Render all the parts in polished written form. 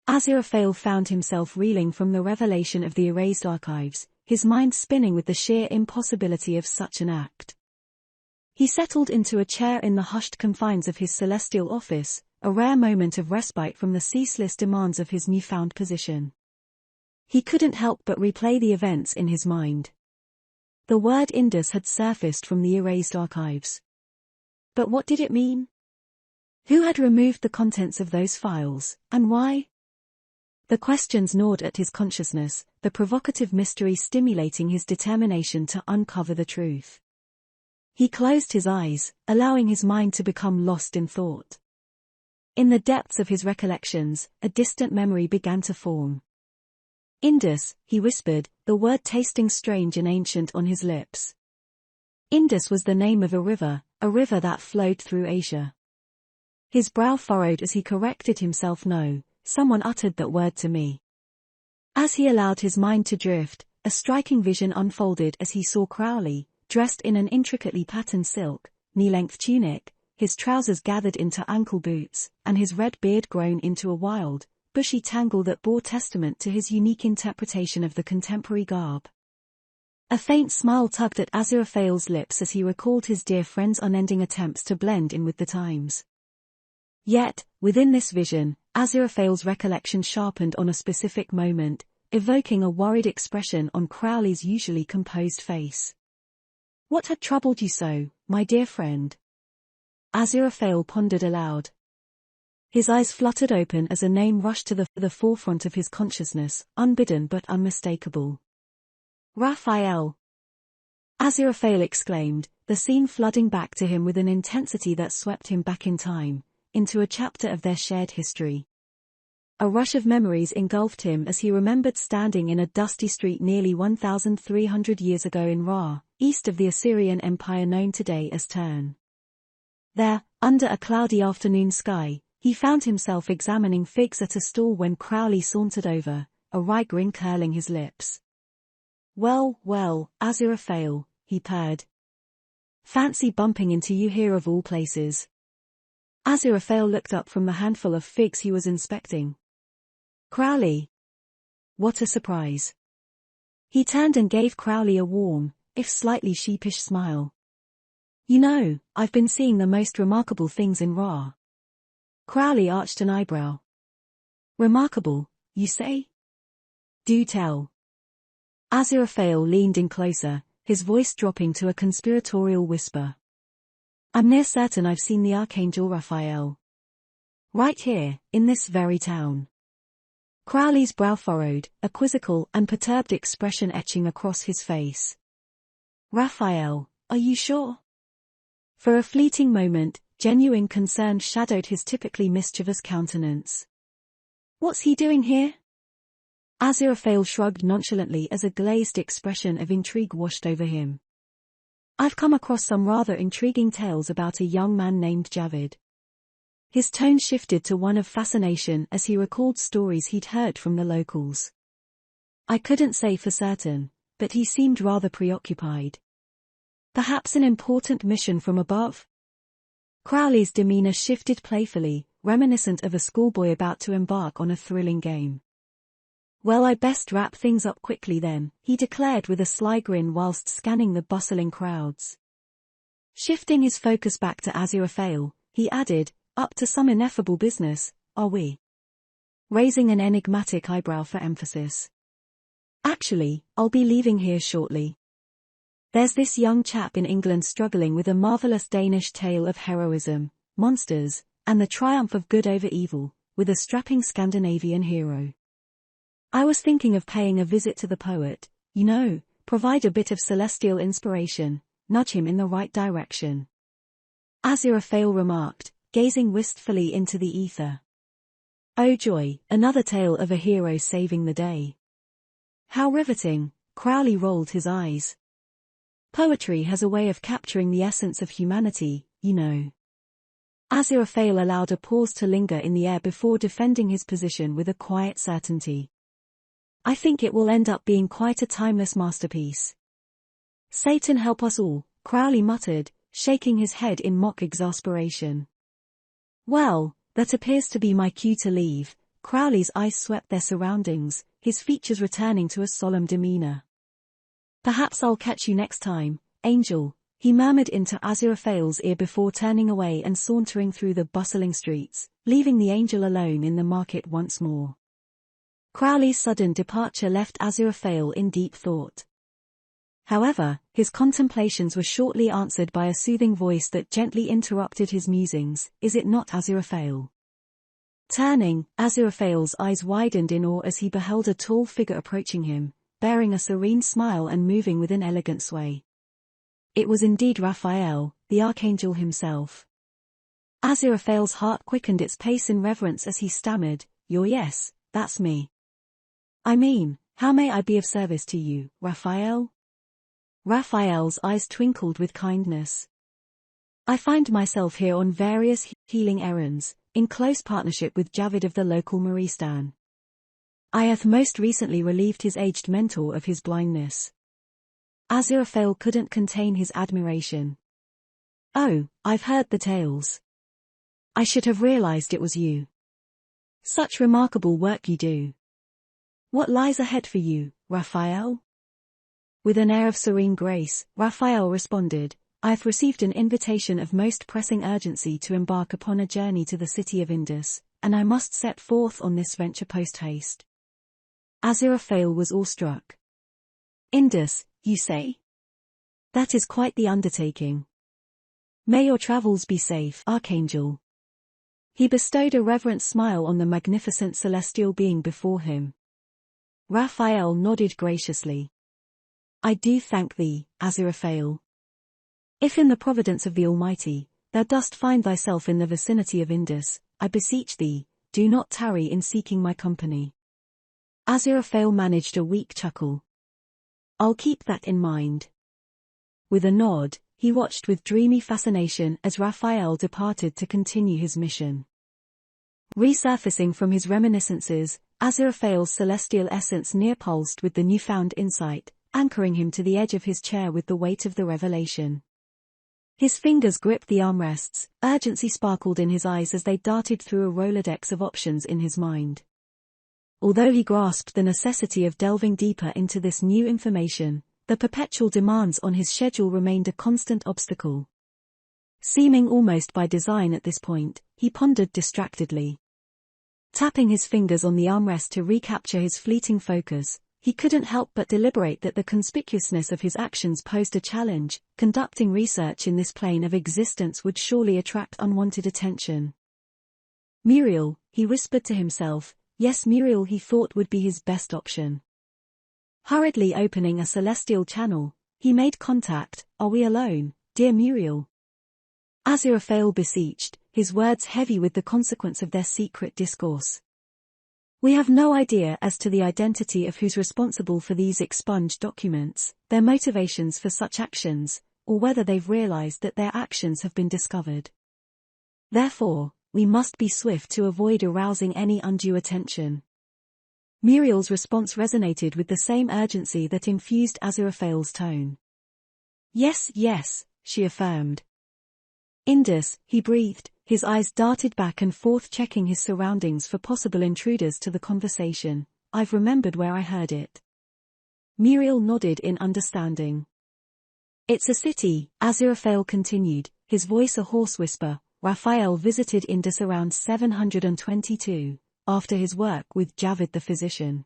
Aziraphale found himself reeling from the revelation of the erased archives, his mind spinning with the sheer impossibility of such an act. He settled into a chair in the hushed confines of his celestial office, a rare moment of respite from the ceaseless demands of his newfound position. He couldn't help but replay the events in his mind. The word Indus had surfaced from the erased archives. But what did it mean? Who had removed the contents of those files, and why? The questions gnawed at his consciousness, the provocative mystery stimulating his determination to uncover the truth. He closed his eyes, allowing his mind to become lost in thought. In the depths of his recollections, a distant memory began to form. Indus, he whispered, the word tasting strange and ancient on his lips. Indus was the name of a river that flowed through Asia. His brow furrowed as he corrected himself. No, someone uttered that word to me. As he allowed his mind to drift, a striking vision unfolded as he saw Crowley, dressed in an intricately patterned silk, knee-length tunic, his trousers gathered into ankle boots, and his red beard grown into a wild, bushy tangle that bore testament to his unique interpretation of the contemporary garb. A faint smile tugged at Aziraphale's lips as he recalled his dear friend's unending attempts to blend in with the times. Yet, within this vision, Aziraphale's recollection sharpened on a specific moment, evoking a worried expression on Crowley's usually composed face. "What had troubled you so, my dear friend?" Aziraphale pondered aloud. His eyes fluttered open as a name rushed to the forefront of his consciousness, unbidden but unmistakable. "Raphael!" Aziraphale exclaimed, the scene flooding back to him with an intensity that swept him back in time, into a chapter of their shared history. A rush of memories engulfed him as he remembered standing in a dusty street nearly 1,300 years ago in Raghā, east of the Assyrian Empire known today as Turn. There, under a cloudy afternoon sky, he found himself examining figs at a stall when Crowley sauntered over, a wry grin curling his lips. Well, Aziraphale," he purred. "Fancy bumping into you here of all places." Aziraphale looked up from the handful of figs he was inspecting. "Crowley? What a surprise." He turned and gave Crowley a warm, if slightly sheepish smile. "You know, I've been seeing the most remarkable things in Raghā." Crowley arched an eyebrow. "Remarkable, you say? Do tell." Aziraphale leaned in closer, his voice dropping to a conspiratorial whisper. "I'm near certain I've seen the Archangel Raphael. Right here, in this very town." Crowley's brow furrowed, a quizzical and perturbed expression etching across his face. "Raphael, are you sure?" For a fleeting moment, genuine concern shadowed his typically mischievous countenance. "What's he doing here?" Aziraphale shrugged nonchalantly as a glazed expression of intrigue washed over him. "I've come across some rather intriguing tales about a young man named Javid." His tone shifted to one of fascination as he recalled stories he'd heard from the locals. "I couldn't say for certain, but he seemed rather preoccupied. Perhaps an important mission from above?" Crowley's demeanor shifted playfully, reminiscent of a schoolboy about to embark on a thrilling game. "Well, I best wrap things up quickly then," he declared with a sly grin whilst scanning the bustling crowds. Shifting his focus back to Aziraphale, he added, "Up to some ineffable business, are we?" raising an enigmatic eyebrow for emphasis. "Actually, I'll be leaving here shortly. There's this young chap in England struggling with a marvelous Danish tale of heroism, monsters, and the triumph of good over evil, with a strapping Scandinavian hero. I was thinking of paying a visit to the poet, provide a bit of celestial inspiration, nudge him in the right direction." Aziraphale remarked, gazing wistfully into the ether. "Oh joy, another tale of a hero saving the day. How riveting." Crowley rolled his eyes. "Poetry has a way of capturing the essence of humanity, you know." Aziraphale allowed a pause to linger in the air before defending his position with a quiet certainty. "I think it will end up being quite a timeless masterpiece." "Satan help us all," Crowley muttered, shaking his head in mock exasperation. "Well, that appears to be my cue to leave," Crowley's eyes swept their surroundings, his features returning to a solemn demeanor. "Perhaps I'll catch you next time, Angel," he murmured into Aziraphale's ear before turning away and sauntering through the bustling streets, leaving the angel alone in the market once more. Crowley's sudden departure left Aziraphale in deep thought. However, his contemplations were shortly answered by a soothing voice that gently interrupted his musings. "Is it not Aziraphale?" Turning, Aziraphale's eyes widened in awe as he beheld a tall figure approaching him, bearing a serene smile and moving with an elegant sway. It was indeed Raphael, the archangel himself. Aziraphale's heart quickened its pace in reverence as he stammered, Yes, that's me. I mean, how may I be of service to you, Raphael?" Raphael's eyes twinkled with kindness. "I find myself here on various healing errands, in close partnership with Javid of the local Maristan. I have most recently relieved his aged mentor of his blindness." Aziraphale couldn't contain his admiration. "Oh, I've heard the tales. I should have realized it was you. Such remarkable work you do. What lies ahead for you, Raphael?" With an air of serene grace, Raphael responded, "I have received an invitation of most pressing urgency to embark upon a journey to the city of Indus, and I must set forth on this venture post-haste." Aziraphale was awestruck. "Indus, you say? That is quite the undertaking. May your travels be safe, Archangel." He bestowed a reverent smile on the magnificent celestial being before him. Raphael nodded graciously. "I do thank thee, Aziraphale. If in the providence of the Almighty, thou dost find thyself in the vicinity of Indus, I beseech thee, do not tarry in seeking my company." Aziraphale managed a weak chuckle. "I'll keep that in mind." With a nod, he watched with dreamy fascination as Raphael departed to continue his mission. Resurfacing from his reminiscences, Aziraphale's celestial essence near-pulsed with the newfound insight, anchoring him to the edge of his chair with the weight of the revelation. His fingers gripped the armrests, urgency sparkled in his eyes as they darted through a Rolodex of options in his mind. Although he grasped the necessity of delving deeper into this new information, the perpetual demands on his schedule remained a constant obstacle. Seeming almost by design at this point, he pondered distractedly. Tapping his fingers on the armrest to recapture his fleeting focus, he couldn't help but deliberate that the conspicuousness of his actions posed a challenge. Conducting research in this plane of existence would surely attract unwanted attention. Muriel, he whispered to himself. Yes, Muriel he thought would be his best option. Hurriedly opening a celestial channel, he made contact. "Are we alone, dear Muriel?" Aziraphale beseeched, his words heavy with the consequence of their secret discourse. "We have no idea as to the identity of who's responsible for these expunged documents, their motivations for such actions, or whether they've realized that their actions have been discovered. Therefore, we must be swift to avoid arousing any undue attention." Muriel's response resonated with the same urgency that infused Aziraphale's tone. Yes, she affirmed. "Indus," he breathed, his eyes darted back and forth checking his surroundings for possible intruders to the conversation. "I've remembered where I heard it." Muriel nodded in understanding. "It's a city," Aziraphale continued, his voice a hoarse whisper. "Raphael visited Indus around 722, after his work with Javid the physician.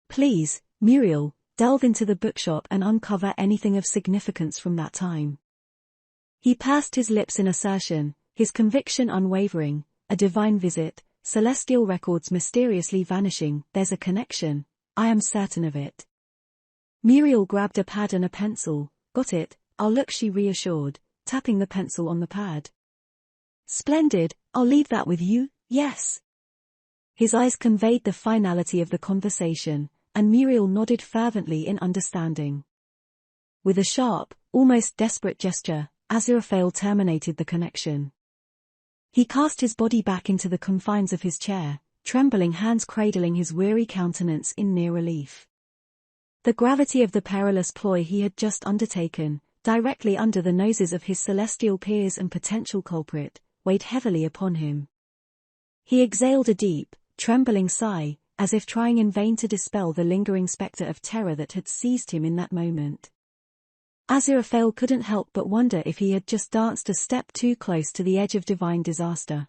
Please, Muriel, delve into the bookshop and uncover anything of significance from that time." He pursed his lips in assertion, his conviction unwavering. A divine visit, celestial records mysteriously vanishing. There's a connection, I am certain of it. Muriel grabbed a pad and a pencil. "Got it, I'll look," she reassured, tapping the pencil on the pad. "Splendid, I'll leave that with you, yes." His eyes conveyed the finality of the conversation, and Muriel nodded fervently in understanding. With a sharp, almost desperate gesture, Aziraphale terminated the connection. He cast his body back into the confines of his chair, trembling hands cradling his weary countenance in near relief. The gravity of the perilous ploy he had just undertaken, directly under the noses of his celestial peers and potential culprit, weighed heavily upon him. He exhaled a deep, trembling sigh, as if trying in vain to dispel the lingering spectre of terror that had seized him in that moment. Aziraphale couldn't help but wonder if he had just danced a step too close to the edge of divine disaster.